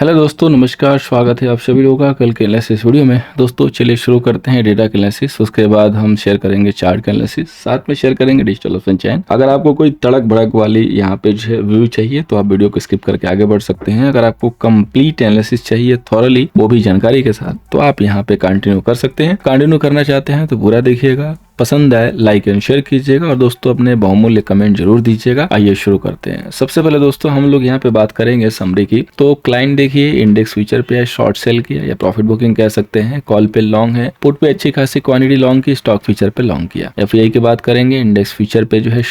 Hello दोस्तों, नमस्कार। स्वागत है आप सभी लोगों का कल के एनालिसिस वीडियो में। दोस्तों चलिए शुरू करते हैं डेटा के एनालिसिस। उसके बाद हम शेयर करेंगे चार्ट का एनालिसिस, साथ में शेयर करेंगे डिजिटल ऑप्शन चैन। अगर आपको कोई तड़क भड़क वाली यहाँ पे जो है व्यू चाहिए तो आप वीडियो को स्किप करके आगे बढ़ सकते हैं। अगर आपको कंप्लीट एनालिसिस चाहिए थॉरली, वो भी जानकारी के साथ, तो आप यहाँ पे कंटिन्यू कर सकते हैं। कंटिन्यू करना चाहते हैं तो पूरा देखिएगा, पसंद आए लाइक एंड शेयर कीजिएगा और दोस्तों अपने बहुमूल्य कमेंट जरूर दीजिएगा। आइए शुरू करते हैं। सबसे पहले दोस्तों हम लोग यहाँ पे बात करेंगे समरी की। तो क्लाइंट देखिए इंडेक्स फ्यूचर पे है, शॉर्ट सेल किया या प्रॉफिट बुकिंग कह सकते हैं। कॉल पे लॉन्ग है, पुट पे अच्छी खासी क्वांटिटी लॉन्ग की, स्टॉक फ्यूचर पे लॉन्ग किया। एफआईआई की बात करेंगे, इंडेक्स फ्यूचर पे जो है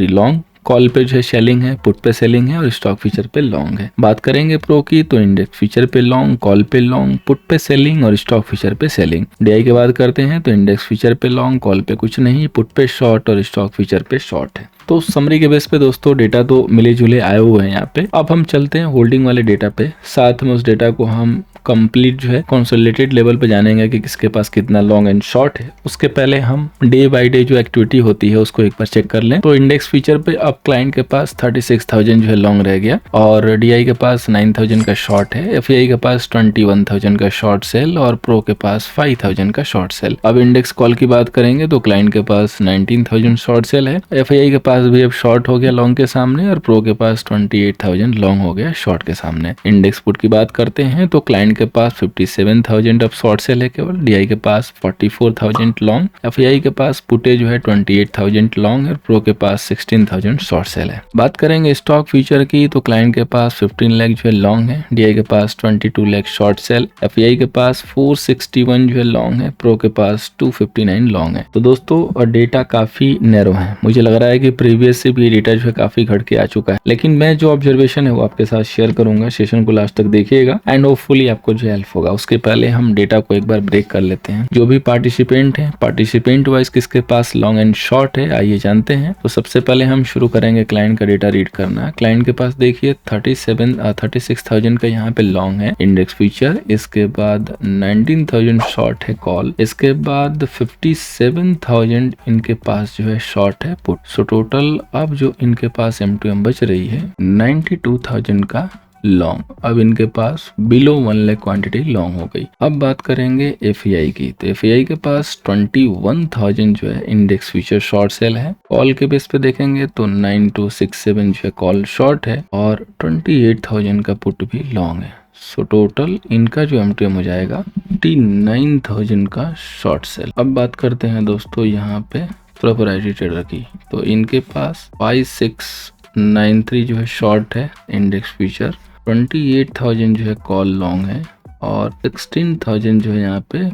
लॉन्ग, कॉल पे जो है सेलिंग है, पुट पे सेलिंग है और स्टॉक फीचर पे लॉन्ग है। बात करेंगे प्रो की तो इंडेक्स फीचर पे लॉन्ग, कॉल पे लॉन्ग, पुट पे सेलिंग और स्टॉक फीचर पे सेलिंग। डीआई की बात करते हैं तो इंडेक्स फीचर पे लॉन्ग, कॉल पे कुछ नहीं, पुट पे शॉर्ट और स्टॉक फीचर पे शॉर्ट है। तो समरी के बेस पे दोस्तों डेटा तो मिले जुले आए हुए हैं यहाँ पे। अब हम चलते हैं होल्डिंग वाले डेटा पे, साथ में उस डेटा को हम कंप्लीट जो है कंसोलिडेटेड लेवल पे जानेंगे कि किसके पास कितना लॉन्ग एंड शॉर्ट है। उसके पहले हम डे बाय डे जो एक्टिविटी होती है उसको एक बार चेक कर लें। तो इंडेक्स फीचर पे अब क्लाइंट के पास 36,000 जो है लॉन्ग रह गया और डीआई के पास 9,000 का शॉर्ट है, एफआईआई के पास 21,000 का शॉर्ट सेल और प्रो के पास 5,000 का शॉर्ट सेल। अब इंडेक्स कॉल की बात करेंगे तो क्लाइंट के पास 19,000 शॉर्ट सेल है, एफआईआई के पास भी अब शॉर्ट हो गया लॉन्ग के सामने और प्रो के पास 28,000 लॉन्ग हो गया शॉर्ट के सामने। इंडेक्स पुट की बात करते हैं तो क्लाइंट के पास 57,000 अब शॉर्ट सेल है केवल, डीआई के पास 44,000 लॉन्ग, एफआईआई के पास पुटे जो है 28,000 लॉन्ग है, प्रो के पास 16,000 शॉर्ट सेल है। बात करेंगे स्टॉक फ्यूचर की तो क्लाइंट के पास 15 लाख जो है लॉन्ग है, डीआई के पास 22 लाख शॉर्ट सेल, एफआईआई के पास 461 जो है लॉन्ग है, प्रो के पास 259 लॉन्ग है। तो दोस्तों और डेटा काफी नैरो है। मुझे लग रहा है कि प्रीवियस से भी डेटा जो है काफी घट के आ चुका है, लेकिन मैं जो ऑब्जर्वेशन है वो आपके साथ शेयर करूंगा। सेशन को लास्ट तक देखिएगा एंड होपफुली आपको जो हेल्प होगा। उसके पहले हम डेटा को एक बार ब्रेक कर लेते हैं। जो भी पार्टिसिपेंट है, पार्टिसिपेंट वाइज किसके पास लॉन्ग एंड शॉर्ट है आइए जानते हैं। तो सबसे पहले हम शुरू करेंगे क्लाइंट का डेटा रीड करना। क्लाइंट के पास देखिए 36,000 का यहाँ पे लॉन्ग है इंडेक्स फ्यूचर, इसके बाद 19,000 शॉर्ट है कॉल, इसके बाद 57,000 इनके पास जो है शॉर्ट है पुट। सो टोटल अब जो इनके पास M2M बच रही है 92,000 का लॉन्ग। अब इनके पास बिलो 1 लाख क्वांटिटी लॉन्ग हो गई। अब बात करेंगे एफआईआई की तो एफआईआई के पास 21,000 जो है इंडेक्स फ्यूचर शॉर्ट सेल है। कॉल के बेस पे देखेंगे तो 9267 जो है कॉल शॉर्ट है और 28,000 का पुट भी लॉन्ग है। सो टोटल इनका जो M2M हो जाएगा 59,000 का शॉर्ट सेल। अब बात करते हैं दोस्तों यहाँ पे प्रोप्राइटरी ट्रेडर की। तो इनके पास 5693 जो है शॉर्ट है इंडेक्स फ्यूचर, 28,000 जो है कॉल लॉन्ग है और 16,000 जो है यहाँ पे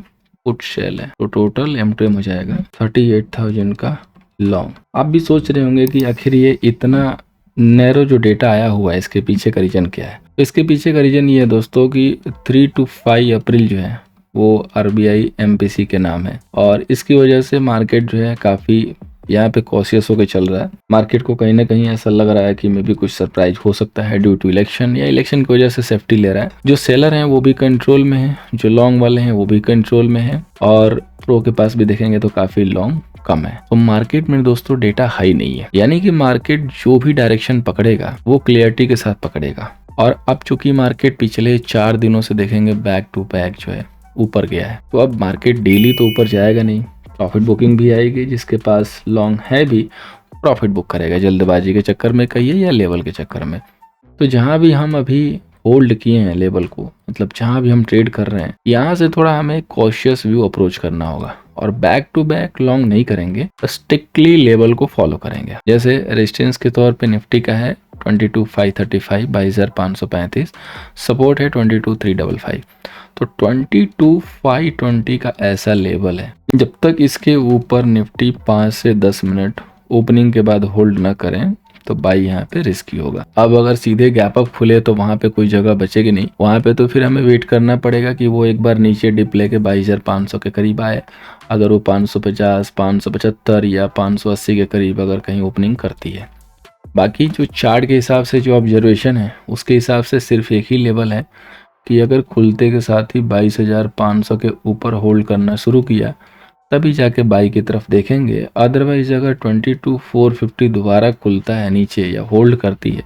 पुट सेल है। तो टोटल M2M हो जाएगा 38,000 का लॉन्ग। आप भी सोच रहे होंगे कि आखिर ये इतना नैरो जो डेटा आया हुआ है इसके पीछे का रीजन क्या है। तो इसके पीछे का रीजन ये है दोस्तों कि 3 to 5 अप्रैल जो है वो आरबीआई एमपीसी के नाम है और इसकी वजह से मार्केट जो है काफी यहाँ पे कॉशियस होकर चल रहा है। मार्केट को कहीं ना कहीं ऐसा लग रहा है कि मे भी कुछ सरप्राइज हो सकता है ड्यू टू इलेक्शन या इलेक्शन की वजह से सेफ्टी ले रहा है। जो सेलर हैं वो भी कंट्रोल में है, जो लॉन्ग वाले हैं वो भी कंट्रोल में है और प्रो के पास भी देखेंगे तो काफी लॉन्ग कम है। तो मार्केट में दोस्तों डेटा हाई नहीं है, यानी कि मार्केट जो भी डायरेक्शन पकड़ेगा वो क्लियरिटी के साथ पकड़ेगा। और अब चूंकि मार्केट पिछले 4 दिनों से देखेंगे बैक टू बैक जो है ऊपर गया है, तो अब मार्केट डेली तो ऊपर जाएगा नहीं, प्रॉफिट बुकिंग भी आएगी। जिसके पास लॉन्ग है भी प्रॉफिट बुक करेगा, जल्दबाजी के चक्कर में कहिए या लेवल के चक्कर में। तो जहां भी हम अभी होल्ड किए हैं लेवल को, मतलब जहां भी हम ट्रेड कर रहे हैं, यहाँ से थोड़ा हमें कॉशियस व्यू अप्रोच करना होगा और बैक टू बैक लॉन्ग नहीं करेंगे, स्ट्रिक्टली लेवल को फॉलो करेंगे। जैसे रेजिस्टेंस के तौर पे निफ्टी का है 22,535 22,535, सपोर्ट है 22,355। तो 22,520 का ऐसा लेवल है, जब तक इसके ऊपर निफ्टी 5 से 10 मिनट ओपनिंग के बाद होल्ड ना करें तो बाई यहाँ पे रिस्की होगा। अब अगर सीधे गैप अप खुले तो वहां पे कोई जगह बचेगी नहीं, वहां पे तो फिर हमें वेट करना पड़ेगा कि वो एक बार नीचे डिप लेके 22,500 के करीब आए। अगर वो 550, 575 या 580 के करीब अगर कहीं ओपनिंग करती है। बाकी जो चार्ट के हिसाब से जो ऑब्जर्वेशन है उसके हिसाब से सिर्फ एक ही लेवल है कि अगर खुलते के साथ ही 22,500 के ऊपर होल्ड करना शुरू किया तभी जाके बाई की तरफ देखेंगे। अदरवाइज अगर 22,450 दोबारा खुलता है नीचे या होल्ड करती है,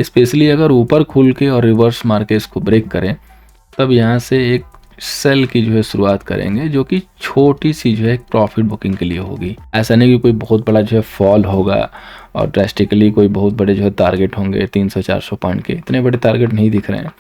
स्पेशली अगर ऊपर खुल के और रिवर्स मार के इसको ब्रेक करें, तब यहाँ से एक सेल की जो है शुरुआत करेंगे, जो कि छोटी सी जो है प्रॉफिट बुकिंग के लिए होगी। ऐसा नहीं कि कोई बहुत बड़ा जो है फॉल होगा और ड्रेस्टिकली कोई बहुत बड़े जो है टारगेट होंगे 300-400 पॉइंट के, इतने बड़े टारगेट नहीं दिख रहे हैं।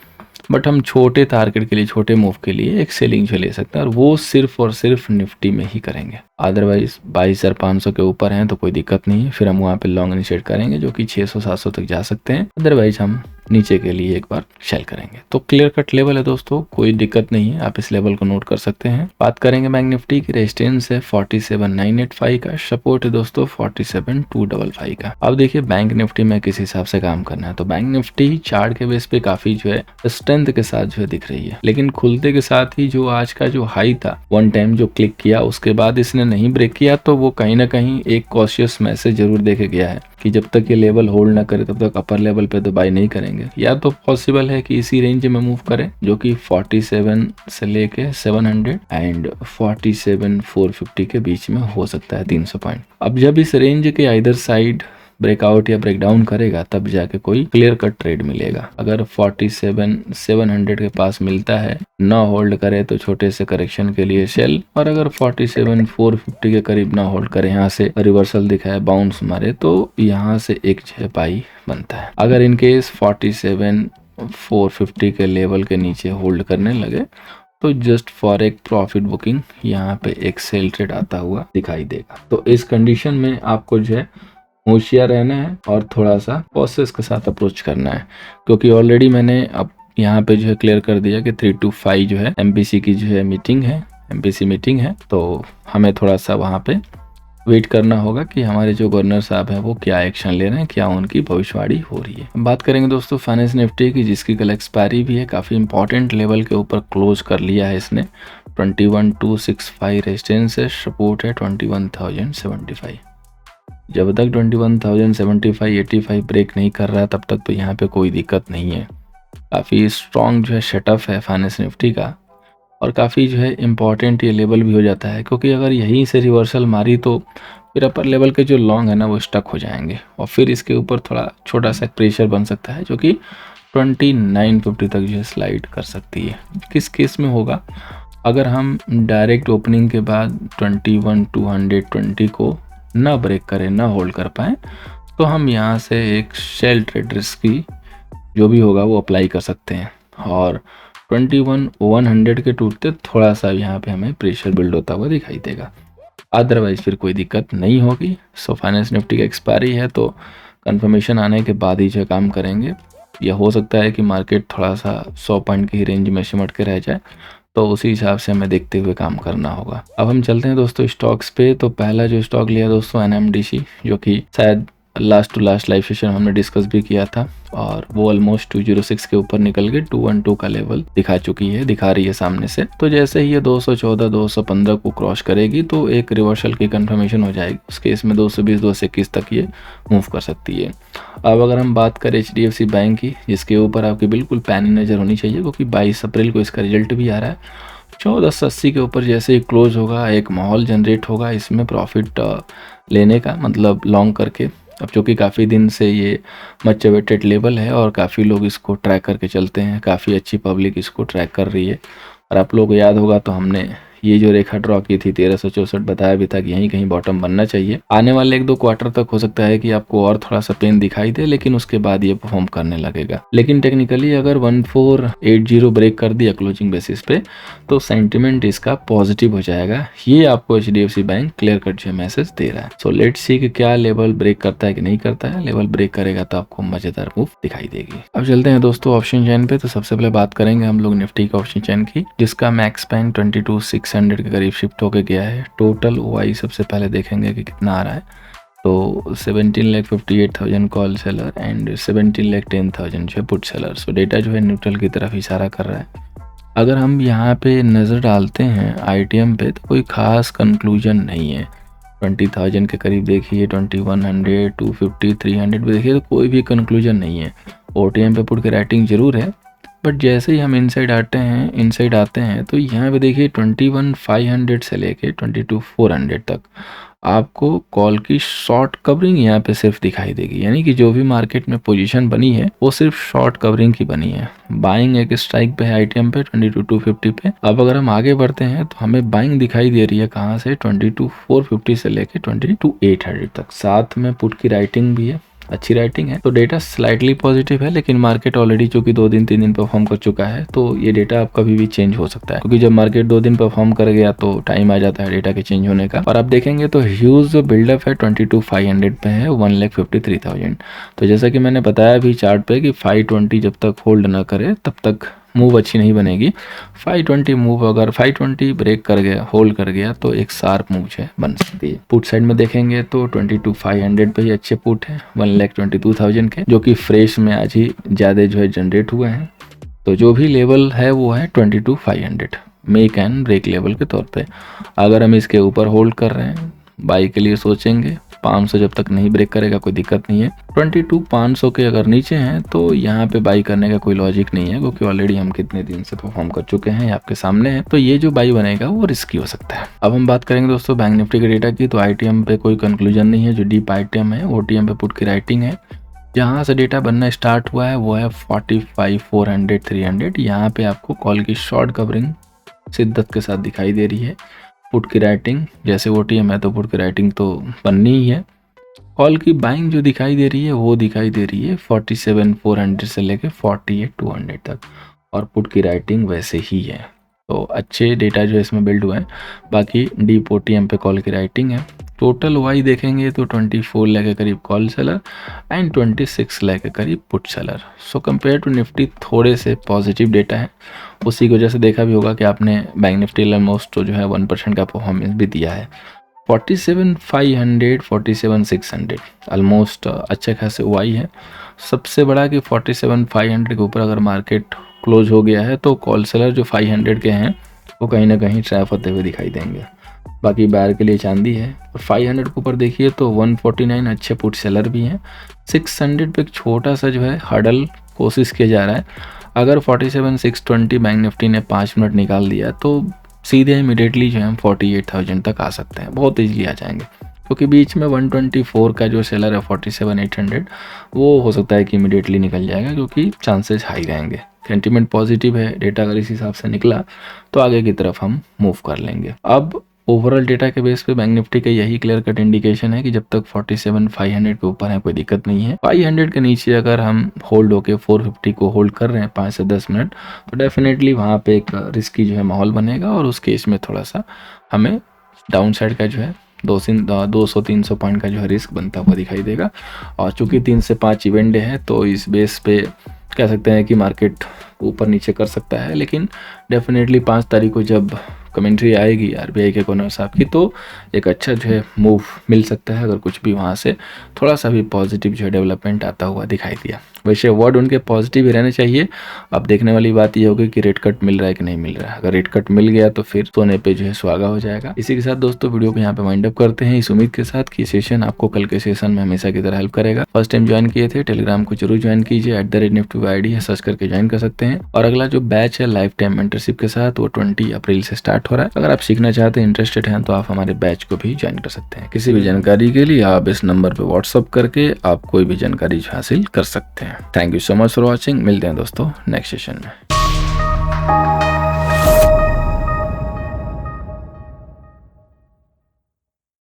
बट हम छोटे टारगेट के लिए, छोटे मूव के लिए एक सेलिंग जो ले सकते हैं, और वो सिर्फ और सिर्फ निफ्टी में ही करेंगे। अदरवाइज 22,500 के ऊपर हैं तो कोई दिक्कत नहीं है, फिर हम वहाँ पे लॉन्ग इनिशिएट करेंगे जो कि 600-700 तक जा सकते हैं। अदरवाइज हम नीचे के लिए एक बार सेल करेंगे। तो क्लियर कट लेवल है दोस्तों, कोई दिक्कत नहीं है, आप इस लेवल को नोट कर सकते हैं। बात करेंगे बैंक निफ्टी की, रेजिस्टेंस है 47,985 का, सपोर्ट है दोस्तों 47,255 का। अब देखिए बैंक निफ्टी में किस हिसाब से काम करना है। तो बैंक निफ्टी चार्ट के बेस पे काफी जो है स्ट्रेंथ के साथ जो है दिख रही है, लेकिन खुलते के साथ ही जो आज का जो हाई था, वन टाइम जो क्लिक किया उसके बाद इसने नहीं ब्रेक किया, तो वो कहीं ना कहीं एक कॉशियस मैसेज जरूर देके गया है कि जब तक ये लेवल होल्ड ना करे तब तक अपर लेवल पे तो बाय नहीं करेंगे। या तो पॉसिबल है कि इसी रेंज में मूव करें, जो कि 47 से लेके 700 एंड 47,450 के बीच में हो सकता है 300 पॉइंट। अब जब इस रेंज के आइदर साइड ब्रेकआउट या ब्रेकडाउन करेगा, तब जाके कोई क्लियर कट ट्रेड मिलेगा। अगर 47,700 के पास मिलता है, ना होल्ड करे तो छोटे से करेक्शन के लिए सेल, और अगर 47,450 के करीब ना होल्ड करे, यहाँ से रिवर्सल दिखाए, बाउंस मारे, तो यहाँ से एक जो है बाई बनता है। अगर इनकेस 47,450 के लेवल के नीचे होल्ड करने लगे, तो जस्ट फॉर एक प्रॉफिट बुकिंग यहाँ पे एक सेल ट्रेड आता हुआ दिखाई देगा। तो इस कंडीशन में आपको जो है होशियार रहना है और थोड़ा सा प्रोसेस के साथ अप्रोच करना है, क्योंकि ऑलरेडी मैंने अब यहाँ पे जो है क्लियर कर दिया कि 3 to 5 जो है एमपीसी की जो है मीटिंग है, एमपीसी मीटिंग है, तो हमें थोड़ा सा वहाँ पे वेट करना होगा कि हमारे जो गवर्नर साहब हैं वो क्या एक्शन ले रहे हैं, क्या उनकी भविष्यवाणी हो रही है। बात करेंगे दोस्तों फाइनेंस निफ्टी की, जिसकी कल एक्सपायरी भी है, काफ़ी इंपॉर्टेंट लेवल के ऊपर क्लोज कर लिया है इसने। 21,265 रेजिस्टेंस है, सपोर्ट है 21,075। जब तक 21,075 85 ब्रेक नहीं कर रहा, तब तक तो यहाँ पे कोई दिक्कत नहीं है। काफ़ी स्ट्रॉन्ग जो है सेटअप है फाइनेंस निफ्टी का, और काफ़ी जो है इम्पॉर्टेंट ये लेवल भी हो जाता है, क्योंकि अगर यहीं से रिवर्सल मारी तो फिर अपर लेवल के जो लॉन्ग है ना वो स्टक हो जाएंगे, और फिर इसके ऊपर थोड़ा छोटा सा प्रेशर बन सकता है, जो कि 2950 तक जो है स्लाइड कर सकती है। किस केस में होगा, अगर हम डायरेक्ट ओपनिंग के बाद 21,220 को ना ब्रेक करें, ना होल्ड कर पाए, तो हम यहाँ से एक सेल ट्रेड रिस्क की जो भी होगा वो अप्लाई कर सकते हैं, और 21,100 के टूटते थोड़ा सा यहाँ पे हमें प्रेशर बिल्ड होता हुआ दिखाई देगा। अदरवाइज फिर कोई दिक्कत नहीं होगी। सो फाइनेंस निफ्टी की एक्सपायरी है, तो कंफर्मेशन आने के बाद ही जो काम करेंगे। यह हो सकता है कि मार्केट थोड़ा सा 100 पॉइंट की रेंज में सिमट के रह जाए, तो उसी हिसाब से हमें देखते हुए काम करना होगा। अब हम चलते हैं दोस्तों स्टॉक्स पे। तो पहला जो स्टॉक लिया दोस्तों NMDC, जो कि शायद last to last live session हमने डिस्कस भी किया था, और वो ऑलमोस्ट 206 के ऊपर निकल के 212 का लेवल दिखा रही है सामने से। तो जैसे ही ये 214 215 को क्रॉस करेगी तो एक रिवर्सल की कंफर्मेशन हो जाएगी। उस केस में 220 221 तक ये मूव कर सकती है। अब अगर हम बात करें HDFC बैंक की, जिसके ऊपर आपकी बिल्कुल पैनी नज़र होनी चाहिए, क्योंकि 22 अप्रैल को इसका रिजल्ट भी आ रहा है। 1480 के ऊपर जैसे ही क्लोज होगा, एक माहौल जनरेट होगा इसमें प्रॉफिट लेने का, मतलब लॉन्ग करके। अब चूँकि काफ़ी दिन से ये मच अवेटेड लेवल है और काफ़ी लोग इसको ट्रैक करके चलते हैं, काफ़ी अच्छी पब्लिक इसको ट्रैक कर रही है। और आप लोगों को याद होगा तो हमने ये जो रेखा ड्रॉ की थी 1364, बताया भी था कि यहीं कहीं बॉटम बनना चाहिए। आने वाले 1-2 क्वार्टर तक हो सकता है कि आपको और थोड़ा सा पेन दिखाई दे, लेकिन उसके बाद ये परफॉर्म करने लगेगा। लेकिन टेक्निकली अगर 1480 ब्रेक कर दिया क्लोजिंग बेसिस पे, तो सेंटिमेंट इसका पॉजिटिव हो जाएगा। ये आपको HDFC बैंक क्लियर कट जो मैसेज दे रहा है। सो लेट्स सी कि क्या लेवल ब्रेक करता है कि नहीं करता है। लेवल ब्रेक करेगा तो आपको मजेदार मूव दिखाई देगी। अब चलते हैं दोस्तों ऑप्शन चेन पे। तो सबसे पहले बात करेंगे हम लोग निफ्टी का ऑप्शन चेन की, जिसका मैक्स स्पैन 22,600 के करीब शिफ्ट होके गया है। टोटल OI सबसे पहले देखेंगे कि कितना आ रहा है। तो 17,58,000 कॉल सेलर एंड 17,10,000 जो है पुट सेलर। सो डेटा जो है न्यूट्रल की तरफ इशारा कर रहा है। अगर हम यहाँ पे नज़र डालते हैं ITM पे, तो कोई खास कंक्लूजन नहीं है। 20,000 के करीब देखिए, 2100, 250, 300 पे देखिए, तो कोई भी कंक्लूजन नहीं है। OTM पे पुट के राइटिंग जरूर है, बट जैसे ही हम इनसाइड आते हैं तो यहाँ पे देखिए 21,500 से लेके 22,400 तक आपको कॉल की शॉर्ट कवरिंग यहाँ पे सिर्फ दिखाई देगी। यानी कि जो भी मार्केट में पोजीशन बनी है वो सिर्फ शॉर्ट कवरिंग की बनी है। बाइंग एक स्ट्राइक पे है आईटीएम पे 22,250 पे। अब अगर हम आगे बढ़ते हैं तो हमें बाइंग दिखाई दे रही है कहाँ से, 22,450 से लेके 22,800 तक। साथ में पुट की राइटिंग भी है, अच्छी राइटिंग है। तो डेटा स्लाइटली पॉजिटिव है, लेकिन मार्केट ऑलरेडी चूंकि 2 दिन 3 दिन परफॉर्म कर चुका है तो ये डेटा अब कभी भी चेंज हो सकता है, क्योंकि जब मार्केट 2 दिन परफॉर्म कर गया तो टाइम आ जाता है डेटा के चेंज होने का। और आप देखेंगे तो ह्यूज जो बिल्डअप है 22,500 पे है 1,53,000। तो जैसा कि मैंने बताया भी चार्ट पे कि 520 जब तक होल्ड ना करे तब तक मूव अच्छी नहीं बनेगी। 520 मूव अगर 520 ब्रेक कर गया, होल्ड कर गया तो एक शार्प मूव है बन सकती है। पुट साइड में देखेंगे तो 22,500 पे ही अच्छे पुट है 1,22,000 के, जो कि फ्रेश में आज ही ज़्यादा जो है जनरेट हुए हैं। तो जो भी लेवल है वो है 22,500 मेक एंड ब्रेक लेवल के तौर पे। अगर हम इसके ऊपर होल्ड कर रहे हैं, बाई के लिए सोचेंगे, 500 जब तक नहीं ब्रेक करेगा कोई दिक्कत नहीं है। 22,500 के अगर नीचे हैं तो यहाँ पे बाई करने का कोई लॉजिक नहीं है, क्योंकि ऑलरेडी हम कितने दिन से परफॉर्म कर चुके हैं आपके सामने है। तो ये जो बाई बनेगा वो रिस्की हो सकता है। अब हम बात करेंगे दोस्तों बैंक निफ्टी के डेटा की। तो आईटीएम पे कोई कंक्लूजन नहीं है, जो डीप आईटीएम है ओटीएम पे पुट की राइटिंग है। जहाँ से डेटा बनना स्टार्ट हुआ है वो है 45,400 300। यहाँ पे आपको कॉल की शॉर्ट कवरिंग शिद्दत के साथ दिखाई दे रही है। पुट की राइटिंग जैसे ओटीएम है तो पुट की राइटिंग तो बननी ही है। कॉल की बाइंग जो दिखाई दे रही है वो दिखाई दे रही है 47,400 से लेके 48,200 तक, और पुट की राइटिंग वैसे ही है। तो अच्छे डेटा जो इसमें बिल्ड हुआ है। बाकी डीप ओटीएम पे कॉल की राइटिंग है। टोटल वाई देखेंगे तो 24 लाख के करीब कॉल सेलर एंड 26 लाख के करीब put seller. So compare to Nifty थोड़े से पॉजिटिव डेटा है। उसी की वजह से देखा भी होगा कि आपने बैंक निफ्टी ऑलमोस्ट जो है 1% का परफॉर्मेंस भी दिया है। 47,500 47,600 ऑलमोस्ट अच्छे खासे वाई है। सबसे बड़ा कि 47,500 के ऊपर अगर मार्केट क्लोज हो गया है तो कॉल सेलर जो 500 के हैं वो कहीं ना कहीं ट्रैप होते हुए दिखाई देंगे। बाकी बायर के लिए चांदी है। और 500 के ऊपर देखिए तो 149 अच्छे पुट सेलर भी हैं। 600 पे एक छोटा सा जो है हडल कोशिश किया जा रहा है। अगर 47,620 बैंक निफ्टी ने 5 मिनट निकाल दिया तो सीधे इमीडिएटली जो है हम 48,000 तक आ सकते हैं, बहुत ईजिली आ जाएंगे। क्योंकि बीच में 124 का जो सेलर है 47,800 वो हो सकता है कि इमीडिएटली निकल जाएगा, क्योंकि चांसेस हाई रहेंगे। सेंटीमेंट पॉजिटिव है, डेटा अगर इस हिसाब से निकला तो आगे की तरफ हम मूव कर लेंगे। अब ओवरऑल डेटा के बेस पे बैंक निफ्टी का यही क्लियर कट इंडिकेशन है कि जब तक 47,500 के ऊपर है कोई दिक्कत नहीं है। 500 के नीचे अगर हम होल्ड होके 450 को होल्ड कर रहे हैं 5 से 10 मिनट तो डेफिनेटली वहाँ पे एक रिस्की जो है माहौल बनेगा, और उस केस में थोड़ा सा हमें डाउन साइड का जो है 200-300 पॉइंट का जो है रिस्क बनता हुआ दिखाई देगा। और चूंकि 3 से 5 इवेंट है तो इस बेस पे कह सकते हैं कि मार्केट ऊपर नीचे कर सकता है। लेकिन डेफिनेटली 5 तारीख को जब कमेंट्री आएगी आरबीआई के गवर्नर साहब की तो एक अच्छा जो है मूव मिल सकता है, अगर कुछ भी वहाँ से थोड़ा सा भी पॉजिटिव जो है डेवलपमेंट आता हुआ दिखाई दिया। वैसे वर्ड उनके पॉजिटिव ही रहने चाहिए। अब देखने वाली बात ये होगी कि रेट कट मिल रहा है कि नहीं मिल रहा है। अगर रेट कट मिल गया तो फिर सोने पे जो है सुहागा हो जाएगा। इसी के साथ दोस्तों वीडियो को यहाँ पे वाइंड अप करते हैं, इस उम्मीद के साथ कि सेशन आपको कल के सेशन में हमेशा की तरह हेल्प करेगा। फर्स्ट टाइम ज्वाइन किए थे टेलीग्राम को जरूर ज्वाइन कीजिए, @nifty ID है, सर्च करके ज्वाइन कर सकते हैं। और अगला जो बैच है लाइफ टाइम मेंटरशिप के साथ वो 20 अप्रैल से स्टार्ट हो रहा है। अगर आप सीखना चाहते हैं, इंटरेस्टेड हैं तो आप हमारे बैच को भी ज्वाइन कर सकते हैं। किसी भी जानकारी के लिए आप इस नंबर पर व्हाट्सअप करके आप कोई भी जानकारी हासिल कर सकते हैं। Thank you so much for watching. मिलते हैं दोस्तों नेक्स्ट सेशन में।